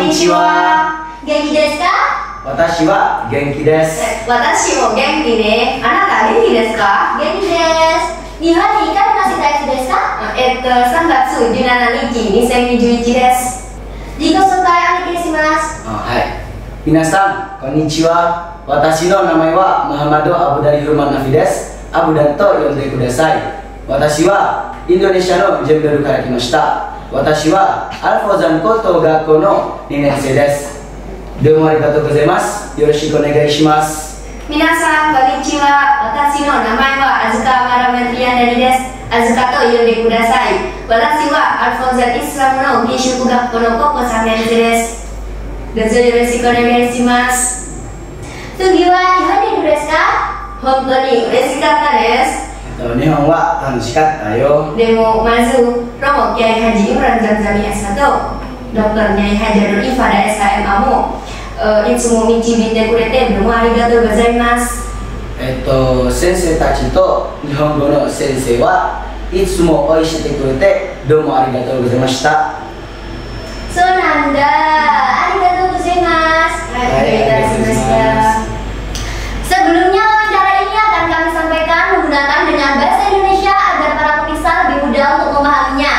Konnichiwa. Genki desu ka? Watashi wa genki desu. Watashi mo genki de. Anata genki desu ka? Genki desu. Nihon ni ikai masih desu desu ka? 3月17日2021です。自己紹介お願いします。はい。皆さん、こんにちは。私の名前はムハマド・アブダリ・フルマン・ナフィです。アブダンと呼んでください。私はインドネシアのジェンベルから来ました。私はアルフォーザン高等学校の2年生です。どうもありがとうございます。よろしくお願いします。皆さん、こんにちは。私の名前はアズカ・マラメンティアンダリです。アズカと呼んでください。私はアルフォーザンイスラムの義塾学校の高校3年生です。どうぞよろしくお願いします。次は日本にいるですか？本当に嬉しかったです。日本は楽しかったよ。でもまずRomo Kiai Haji Imran Zamzami S1 Dr. Nyai Hajarul Ifada SHMA もいつも導いてくれてどうもありがとうございます。先生たちと日本語の先生はいつも応援してくれてどうもありがとうございました。そうなんだ。ありがとうございます。はい、ありがとうございました。Sebelumnya wawancara ini akan kami sampaikan menggunakan dengan bahasa Indonesia agar para pemirsa lebih mudah untuk memahaminya.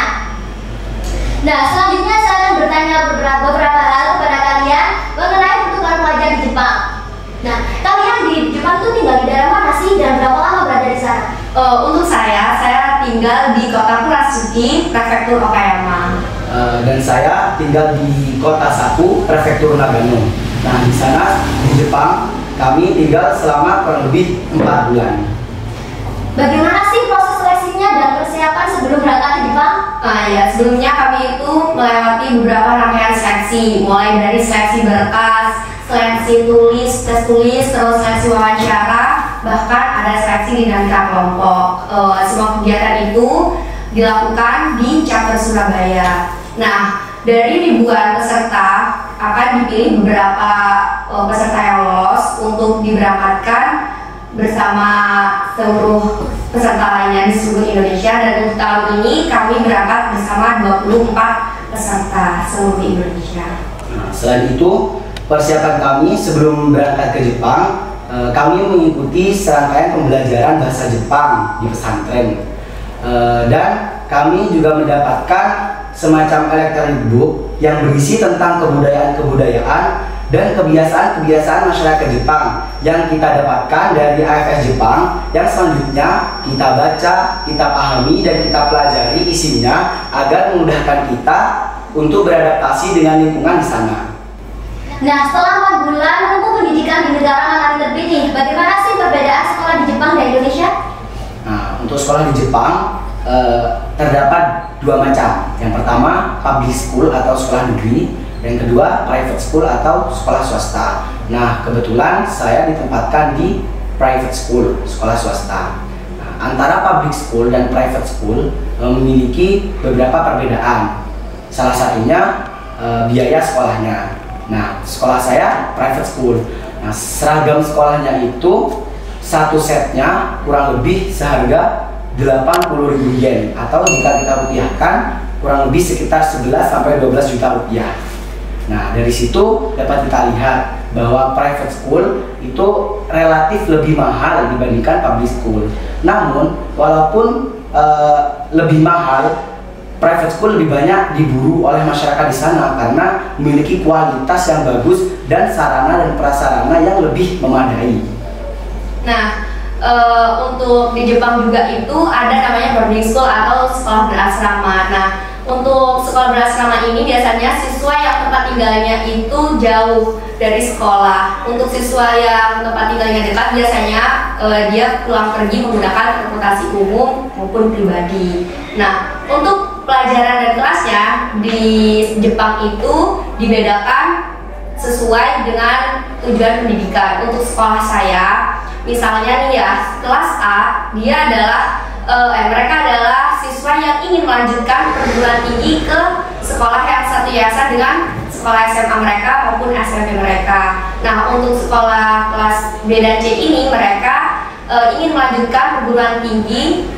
Nah, selanjutnya saya akan bertanya beberapa hal kepada kalian mengenai pertukaran pelajar di Jepang. Nah, kalian di Jepang itu tinggal di daerah mana sih dan berapa lama berada di sana? Untuk saya tinggal di kota Kurasuki, prefektur Okayama. Dan saya tinggal di kota Saku, prefektur Nagano. Nah, di sana di Jepang kami tinggal selama kurang lebih 4 bulan. Bagaimana sih proses seleksinya dan persiapan sebelum berangkat ke Jepang? Sebelumnya kami itu melewati beberapa rangkaian seleksi, mulai dari seleksi berkas, seleksi tulis, tes tulis, terus seleksi wawancara, bahkan ada seleksi dinamika kelompok. Semua kegiatan itu dilakukan di chapter Surabaya. Nah, dari ribuan peserta akan dipilih beberapa peserta yang lolos untuk diberangkatkan bersama seluruh peserta lainnya di seluruh Indonesia, dan untuk tahun ini kami berangkat bersama 24 peserta seluruh Indonesia. Nah, selain itu, persiapan kami sebelum berangkat ke Jepang, kami mengikuti serangkaian pembelajaran bahasa Jepang di pesantren, dan kami juga mendapatkan semacam electronic book yang berisi tentang kebudayaan dan kebiasaan-kebiasaan masyarakat Jepang yang kita dapatkan dari AFS Jepang, yang selanjutnya kita baca, kita pahami, dan kita pelajari isinya agar memudahkan kita untuk beradaptasi dengan lingkungan di sana. Nah, setelah 4 bulan menempuh pendidikan di negara matahari terpilih, bagaimana sih perbedaan sekolah di Jepang dan Indonesia? Nah, untuk sekolah di Jepang terdapat 2 macam. Yang pertama, public school atau sekolah negeri, dan kedua, private school atau sekolah swasta. Nah, kebetulan saya ditempatkan di private school, sekolah swasta. Nah, antara public school dan private school memiliki beberapa perbedaan. Salah satunya biaya sekolahnya. Nah, sekolah saya private school. Nah, seragam sekolahnya itu satu setnya kurang lebih seharga 80.000 yen, atau jika kita rupiahkan kurang lebih sekitar 11-12 juta rupiah. Nah, dari situ dapat kita lihat bahwa private school itu relatif lebih mahal dibandingkan public school. Namun, walaupun lebih mahal, private school lebih banyak diburu oleh masyarakat di sana karena memiliki kualitas yang bagus dan sarana dan prasarana yang lebih memadai. Nah, untuk di Jepang juga itu ada namanya boarding school atau sekolah berasrama. Nah, untuk sekolah berasrama ini biasanya siswa yang tempat tinggalnya itu jauh dari sekolah. Untuk siswa yang tempat tinggalnya dekat biasanya dia pulang pergi menggunakan transportasi umum maupun pribadi. Nah, untuk pelajaran dan kelasnya di Jepang itu dibedakan sesuai dengan tujuan pendidikan. Untuk sekolah saya, misalnya nih ya, kelas A, dia adalah mereka adalah siswa yang ingin melanjutkan perguruan tinggi ke sekolah yang satu yayasan dengan sekolah SMA mereka maupun SMP mereka. Nah, untuk sekolah kelas B dan C ini mereka ingin melanjutkan perguruan tinggi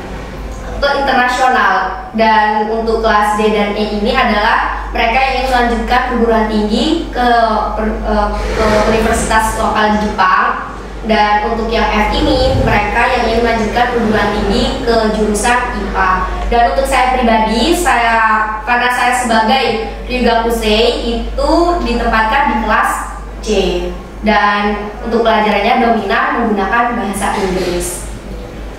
ke internasional. Dan untuk kelas D dan E ini adalah mereka yang ingin melanjutkan perguruan tinggi ke universitas lokal di Jepang. Dan untuk yang F ini mereka yang ingin melanjutkan perguruan tinggi ke jurusan IPA. Dan untuk saya pribadi, karena saya sebagai Ryugakusei itu ditempatkan di kelas C. Dan untuk pelajarannya dominan menggunakan bahasa Inggris.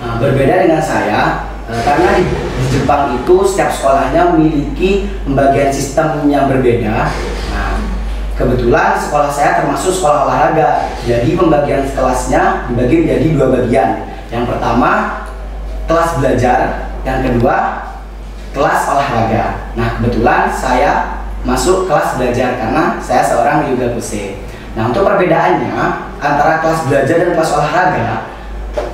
Nah, berbeda dengan saya, karena di Jepang itu setiap sekolahnya memiliki pembagian sistem yang berbeda. Nah, kebetulan sekolah saya termasuk sekolah olahraga, jadi pembagian kelasnya dibagi menjadi dua bagian. Yang pertama kelas belajar, yang kedua kelas olahraga. Nah, kebetulan saya masuk kelas belajar karena saya seorang Ryugakusei. Nah, untuk perbedaannya antara kelas belajar dan kelas olahraga,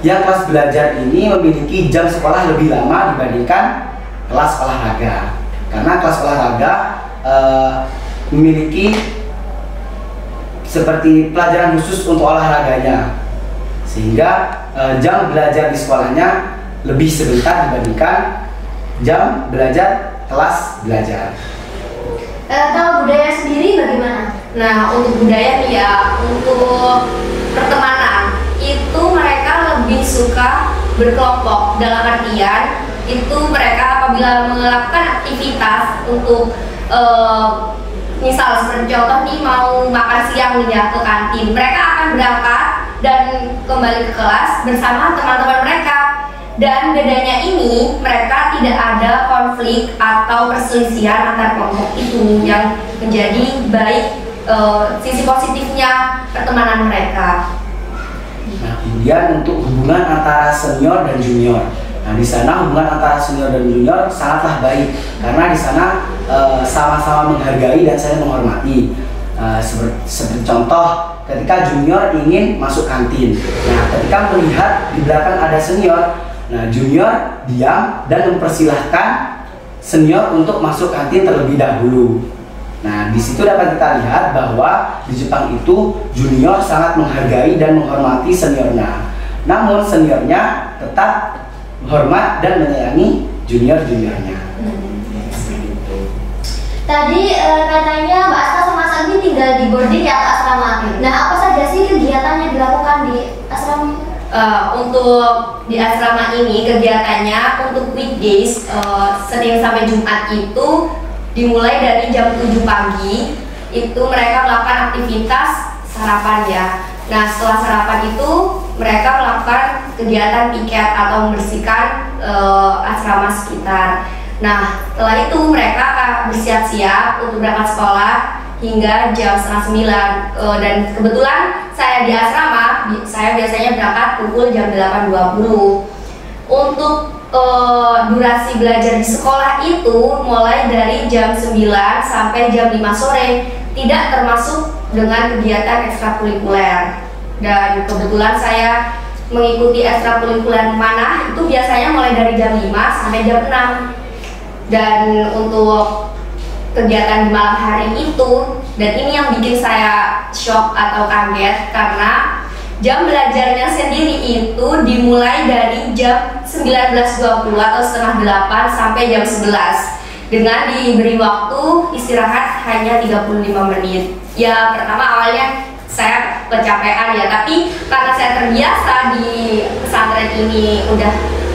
yang kelas belajar ini memiliki jam sekolah lebih lama dibandingkan kelas olahraga. Karena kelas olahraga memiliki seperti pelajaran khusus untuk olahraganya, sehingga jam belajar di sekolahnya lebih sebentar dibandingkan jam belajar kelas belajar. Kalau budaya sendiri bagaimana? Nah, untuk budaya nih ya, untuk pertemanan itu mereka lebih suka berkelompok. Dalam artian itu mereka apabila melakukan aktivitas untuk misal seperti contoh nih mau makan siang nih ya ke kantin, mereka akan berangkat dan kembali ke kelas bersama teman-teman mereka. Dan bedanya ini mereka tidak ada konflik atau perselisihan antar kelompok itu, yang menjadi baik sisi positifnya pertemanan mereka. Nah, kemudian untuk hubungan antara senior dan junior. Nah, di sana hubungan antara senior dan junior sangatlah baik karena di sana sama-sama menghargai dan saling menghormati. Seperti contoh, ketika junior ingin masuk kantin, nah ketika melihat di belakang ada senior, nah junior diam dan mempersilahkan senior untuk masuk kantin terlebih dahulu. Nah, di situ dapat kita lihat bahwa di Jepang itu junior sangat menghargai dan menghormati seniornya. Namun seniornya tetap hormat dan menyayangi junior-juniornya. Tadi katanya Mbak Asta sama Sandi tinggal di boarding ya, asrama. Nah, apa saja sih kegiatan yang dilakukan di asrama? Untuk di asrama ini kegiatannya untuk weekdays Senin sampai Jumat itu dimulai dari jam 7 pagi. Itu mereka melakukan aktivitas sarapan ya. Nah, setelah sarapan itu mereka melakukan kegiatan piket atau membersihkan asrama sekitar. Nah, setelah itu mereka akan bersiap-siap untuk berangkat sekolah hingga jam 8:30. Dan kebetulan saya di asrama, saya biasanya berangkat pukul jam 8.20. Untuk durasi belajar di sekolah itu mulai dari jam 9 sampai jam 5 sore, tidak termasuk dengan kegiatan ekstrakurikuler. Dan kebetulan saya mengikuti ekstrakurikuler mana itu biasanya mulai dari jam 5 sampai jam 6. Dan untuk kegiatan di malam hari itu, dan ini yang bikin saya shock atau kaget karena jam belajarnya sendiri itu dimulai dari jam 19.20 atau setengah 8 sampai jam 11 dengan diberi waktu istirahat hanya 35 menit. Ya, pertama awalnya saya kecapean ya, tapi karena saya terbiasa di pesantren ini udah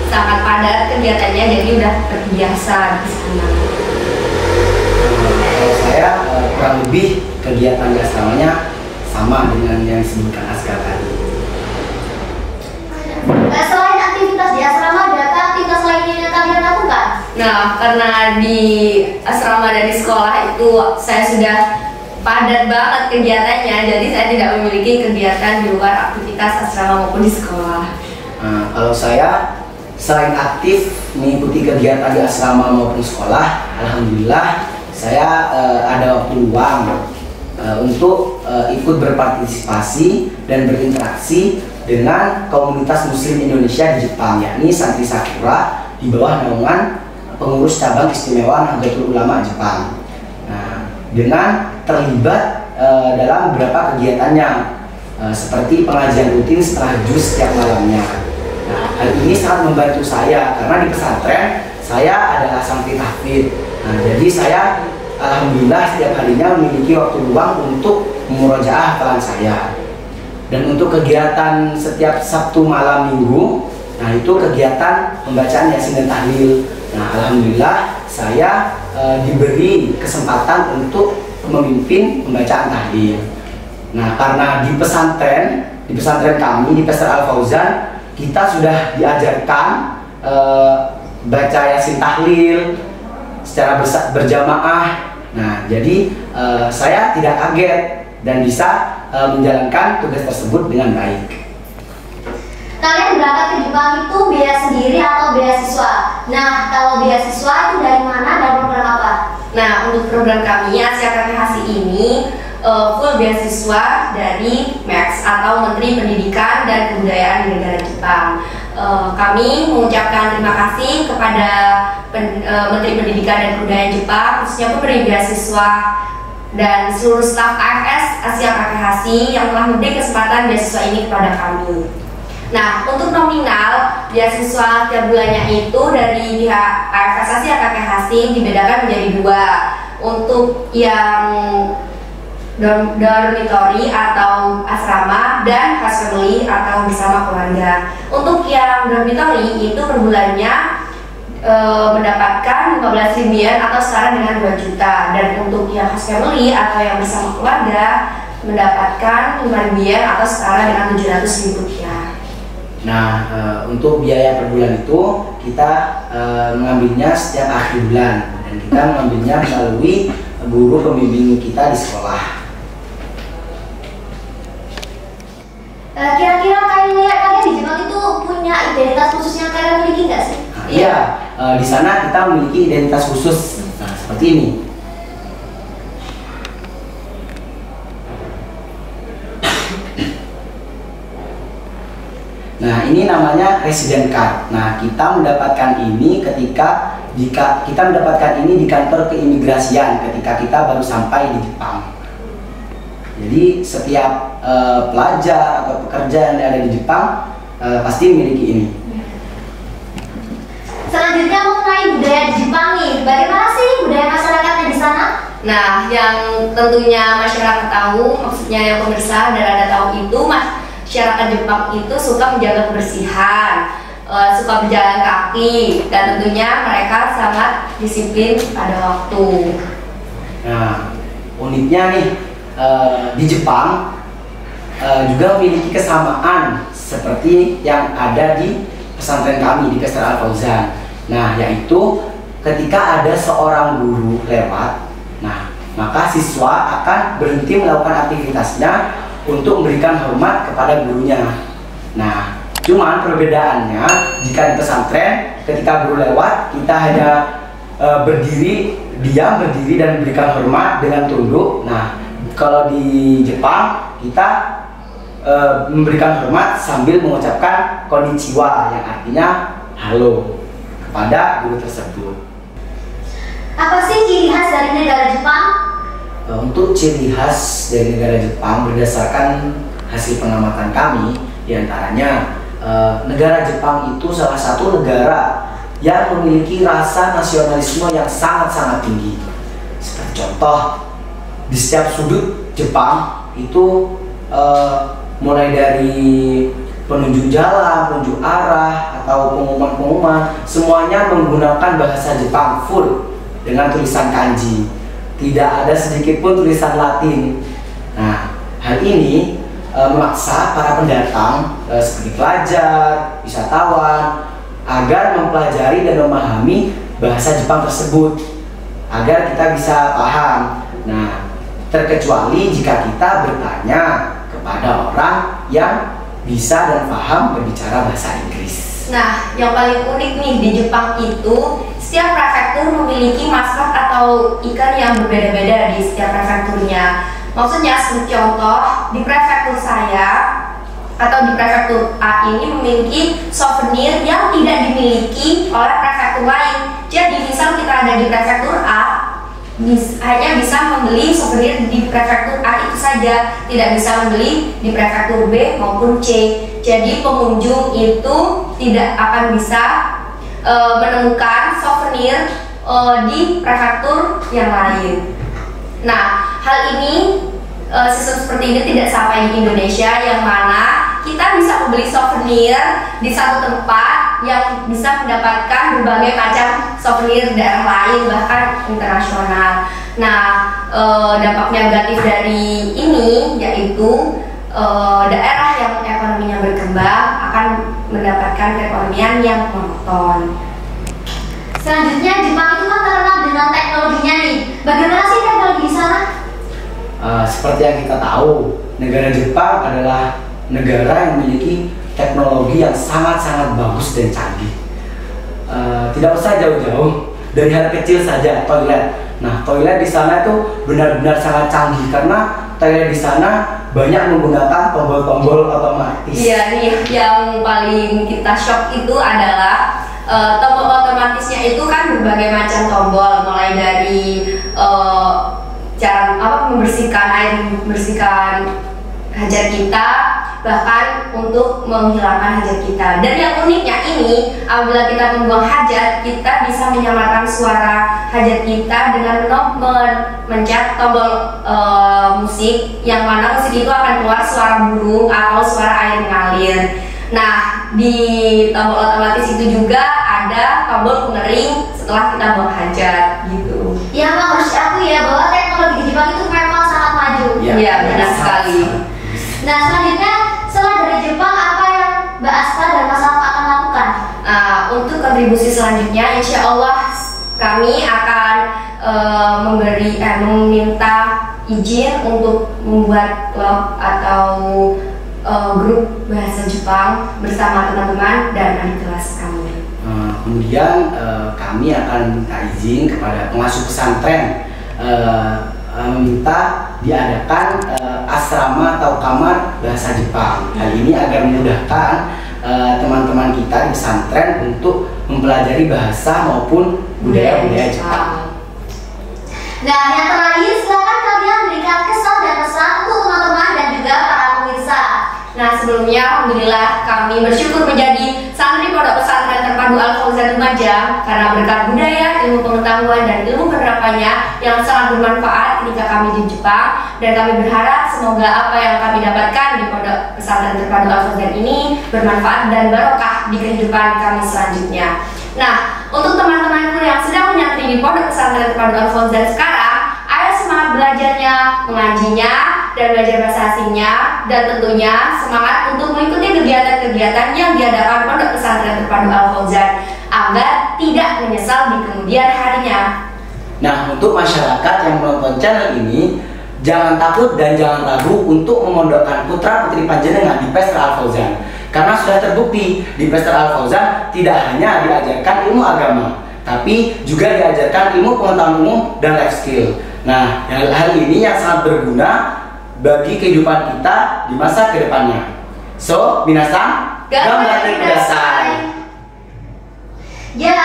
sangat padat kegiatannya, jadi udah terbiasa di sana. Kalau saya kurang lebih kegiatan di asramanya sama dengan yang disebutkan Askar tadi. Selain aktivitas di asrama, adakah aktivitas lainnya yang kalian lakukan? Nah, karena di asrama dan di sekolah itu saya sudah padat banget kegiatannya, jadi saya tidak memiliki kegiatan di luar aktivitas asrama maupun di sekolah. Nah, kalau saya selain aktif mengikuti kegiatan di asrama maupun sekolah, alhamdulillah saya ada waktu luang untuk ikut berpartisipasi dan berinteraksi dengan komunitas Muslim Indonesia di Jepang, yakni Santri Sakura di bawah naungan pengurus cabang istimewa Nahdlatul Ulama Jepang. Nah, dengan terlibat dalam beberapa kegiatannya seperti pengajian rutin setelah juz setiap malamnya. Nah, hal ini sangat membantu saya karena di pesantren saya adalah santri tahfidz. Nah, jadi saya alhamdulillah setiap harinya memiliki waktu luang untuk memurojaah hafalan saya. Dan untuk kegiatan setiap Sabtu malam Minggu, nah itu kegiatan pembacaan Yasin dan tahlil. Nah, alhamdulillah saya diberi kesempatan untuk memimpin pembacaan tahlil. Nah, karena di pesantren kami di Pester Al Fauzan kita sudah diajarkan baca Yasin tahlil secara berjamaah. Nah, jadi saya tidak kaget dan bisa menjalankan tugas tersebut dengan baik. Kalian berangkat ke Jepang itu biaya sendiri atau beasiswa? Nah, kalau beasiswa itu dari mana dan program apa? Nah, untuk program kami Asia KKHC ini full beasiswa dari MEX atau Menteri Pendidikan dan Kebudayaan di negara Jepang. Kami mengucapkan terima kasih kepada Menteri Pendidikan dan Kebudayaan Jepang, khususnya pemberi beasiswa dan seluruh staf AFS Asia KKHC yang telah memberi kesempatan beasiswa ini kepada kami. Nah, untuk nominal beasiswa setiap bulannya itu dari pihak AFS Asia KKHC dibedakan menjadi dua. Untuk yang dormitory atau asrama dan host family atau bersama keluarga. Untuk yang dormitory itu per bulannya mendapatkan 15.000 yen atau setara dengan 2 juta, dan untuk yang host family atau yang bersama keluarga mendapatkan 5.000 yen atau setara dengan 700.000 rupiah. Nah, untuk biaya per bulan itu kita mengambilnya setiap akhir bulan dan kita mengambilnya melalui guru pembimbing kita di sekolah. Kira-kira kalian di Jepang itu punya identitas khusus yang kalian miliki nggak sih? Nah, iya, di sana kita memiliki identitas khusus. Nah, seperti ini. Nah, ini namanya resident card. Nah, kita mendapatkan ini jika kita mendapatkan ini di kantor keimigrasian ketika kita baru sampai di Jepang. Jadi setiap pelajar atau pekerja yang ada di Jepang pasti memiliki ini. Selanjutnya mengenai budaya di Jepang nih, bagaimana sih budaya masyarakatnya di sana? Nah, yang tentunya masyarakat tahu, maksudnya yang pemirsa dan Anda tahu itu, masyarakat Jepang itu suka menjaga kebersihan, suka berjalan kaki, dan tentunya mereka sangat disiplin pada waktu. Nah, uniknya nih di Jepang juga memiliki kesamaan seperti yang ada di pesantren kami di Pester Al Fauzan. Nah, yaitu ketika ada seorang guru lewat, nah maka siswa akan berhenti melakukan aktivitasnya untuk memberikan hormat kepada gurunya. Nah, cuman perbedaannya jika di pesantren ketika guru lewat kita hanya diam berdiri dan memberikan hormat dengan tunduk. Nah, kalau di Jepang kita memberikan hormat sambil mengucapkan konnichiwa yang artinya halo kepada guru tersebut. Apa sih ciri khas dari negara Jepang? Untuk ciri khas dari negara Jepang berdasarkan hasil pengamatan kami, diantaranya negara Jepang itu salah satu negara yang memiliki rasa nasionalisme yang sangat-sangat tinggi. Seperti contoh, di setiap sudut Jepang itu mulai dari penunjuk jalan, penunjuk arah, atau pengumuman-pengumuman, semuanya menggunakan bahasa Jepang full dengan tulisan kanji. Tidak ada sedikit pun tulisan Latin. Nah, hal ini memaksa para pendatang seperti pelajar, wisatawan agar mempelajari dan memahami bahasa Jepang tersebut agar kita bisa paham. Nah, terkecuali jika kita bertanya kepada orang yang bisa dan paham berbicara bahasa Inggris. Nah, yang paling unik nih di Jepang itu setiap prefektur memiliki maskot atau ikan yang berbeda-beda di setiap prefekturnya. Maksudnya seperti contoh di prefektur saya atau di prefektur A ini memiliki souvenir yang tidak dimiliki oleh prefektur lain. Jadi misal kita ada di prefektur A, hanya bisa membeli souvenir di prefektur A itu saja, tidak bisa membeli di prefektur B maupun C. Jadi pengunjung itu tidak akan bisa menemukan souvenir di prefektur yang lain. Nah, hal ini sistem seperti ini tidak sampai di Indonesia, yang mana kita bisa membeli souvenir di satu tempat yang bisa mendapatkan berbagai macam souvenir daerah lain, bahkan internasional. Nah, dampak negatif dari ini yaitu daerah yang ekonominya berkembang akan mendapatkan perekonomian yang monoton. Selanjutnya, Jepang itu kan terkenal dengan teknologinya nih. Bagaimana sih teknologi di sana? Seperti yang kita tahu, negara Jepang adalah negara yang memiliki teknologi yang sangat-sangat bagus dan canggih. Tidak usah jauh-jauh, dari hal kecil saja, toilet. Nah, toilet di sana itu benar-benar sangat canggih karena toilet di sana banyak menggunakan tombol-tombol otomatis. Iya nih, yang paling kita shock itu adalah tombol otomatisnya itu kan berbagai macam tombol, mulai dari cara membersihkan air, membersihkan hajat kita, bahkan untuk menghilangkan hajat kita. Dan yang uniknya ini, apabila kita membuang hajat, kita bisa menyamarkan suara hajat kita dengan mencet tombol musik, yang mana musik itu akan keluar suara burung atau suara air mengalir. Nah, di tombol otomatis itu juga ada tombol pengering setelah kita buang hajat gitu. Ya, memang harus diakui ya bahwa teknologi di Jepang itu memang sangat maju. Iya, benar sekali. Nah, selanjutnya setelah dari Jepang, apa yang Mbak Asta dan Mas Alfa akan lakukan? Untuk kontribusi selanjutnya, insya Allah kami akan meminta izin untuk membuat blog atau grup bahasa Jepang bersama teman-teman dan adik kelas kami. Kemudian kami akan minta izin kepada pengasuh pesantren, meminta diadakan asrama atau kamar bahasa Jepang. Hal ini agar memudahkan teman-teman kita di pesantren untuk mempelajari bahasa maupun budaya-budaya Jepang. Nah, yang terakhir, silakan kalian berikan kesan dan pesan untuk teman-teman dan juga para pemirsa. Nah, sebelumnya alhamdulillah kami bersyukur menjadi santri Pondok Pesantren Terpadu Al-Fauzan Lumajang karena berkat budaya, ilmu pengetahuan dan ilmu penerapannya yang sangat bermanfaat ketika kami di Jepang, dan kami berharap semoga apa yang kami dapatkan di Pondok Pesantren Terpadu Al-Fauzan ini bermanfaat dan barokah di kehidupan kami selanjutnya. Nah, untuk teman-temanku yang sedang menyantri di Pondok Pesantren Terpadu Al-Fauzan sekarang, ayo semangat belajarnya, mengajinya, dan belajar bahasa asingnya, dan tentunya semangat untuk mengikuti kegiatan-kegiatan yang diadakan Pondok Pesantren Terpadu Al-Fauzan agar tidak menyesal di kemudian harinya. Nah, untuk masyarakat yang menonton channel ini, jangan takut dan jangan ragu untuk memondokkan putra putri panjenengan di Pesantren Al-Fauzan, karena sudah terbukti di Pesantren Al-Fauzan tidak hanya diajarkan ilmu agama, tapi juga diajarkan ilmu pengetahuan umum dan life skill. Nah, hal ini yang sangat berguna bagi kehidupan kita di masa kedepannya. So, minasan, gambatte kudasai. Ya,